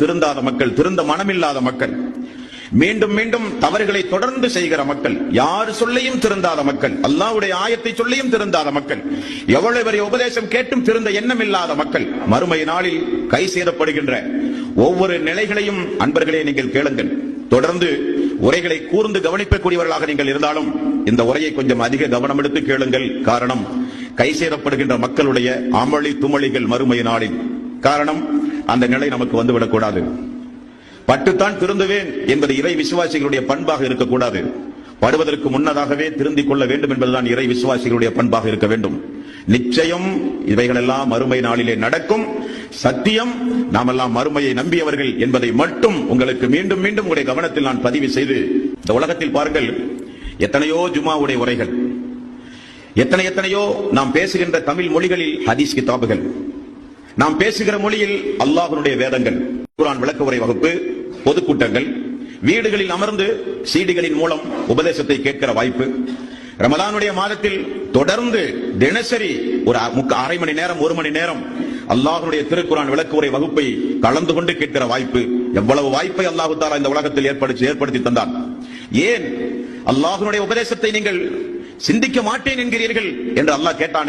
திருந்தாத மக்கள், திருந்த மனமில்லாத மக்கள், மீண்டும் மீண்டும் தவறுகளை தொடர்ந்து செய்கிற மக்கள், யார் சொல்லியும் திருந்தாத மக்கள், அல்லாஹ்வுடைய ஆயத்தை சொல்லியும் திருந்தாத மக்கள், எவ்வளவு பெரிய உபதேசம் கேட்டும் திருந்த எண்ணம் இல்லாத மக்கள், மறுமை நாளில் கை சேதப்படுகின்ற ஒவ்வொரு நிலைகளையும் அன்பர்களே நீங்கள் கேளுங்கள். தொடர்ந்து உரைகளை கூர்ந்து கவனிக்கக்கூடியவர்களாக நீங்கள் இருந்தாலும் இந்த உரையை கொஞ்சம் அதிக கவனம் எடுத்து கேளுங்கள். காரணம், கை சேதப்படுகின்ற மக்களுடைய அமளி துமளிகள் மறுமை நாளில். காரணம், அந்த நிலை நமக்கு வந்துவிடக்கூடாது. பட்டுத்தான் திருந்துவேன் என்பது இறை விசுவாசிகளுடைய பண்பாக இருக்கக்கூடாது. படுவதற்கு முன்னதாகவே திருந்திக் கொள்ள வேண்டும் என்பதுதான் இறை விசுவாசிகளுடைய பண்பாக இருக்க வேண்டும். நிச்சயம் இவைகளெல்லாம் மறுமை நாளிலே நடக்கும். சத்தியம், நாமெல்லாம் மறுமையை நம்பியவர்கள் என்பதை மட்டும் உங்களுக்கு மீண்டும் மீண்டும் உங்களுடைய கவனத்தில் நான் பதிவு செய்து, இந்த உலகத்தில் பாருங்கள், எத்தனையோ ஜுமாவுடைய உரைகள், எத்தனையோ நாம் பேசுகின்ற தமிழ் மொழிகளில் ஹதீஸ் கிதாபுகள், நாம் பேசுகிற மொழியில் அல்லாஹ்வுடைய வேதங்கள், குர்ஆன் விளக்க உரை வகுப்பு, பொதுக்கூட்டங்கள், வீடுகளில் அமர்ந்து சீடிகளின் மூலம் உபதேசத்தை கேட்கிற வாய்ப்பு, ரமலானுடைய மாதத்தில் தொடர்ந்து தினசரி ஒரு அரை மணி நேரம், ஒரு மணி நேரம் அல்லாஹ்வுடைய திருக்குர்ஆன் விளக்க உரை வகுப்பை கலந்து கொண்டு கேட்கிற வாய்ப்பு. எவ்வளவு வாய்ப்பை அல்லாஹ் தஆலா இந்த உலகத்தில் ஏற்படுத்தி தந்தான். ஏன் அல்லாஹ்வுடைய உபதேசத்தை நீங்கள் சிந்திக்க மாட்டேன் என்கிறீர்கள் என்று அல்லாஹ் கேட்டானே.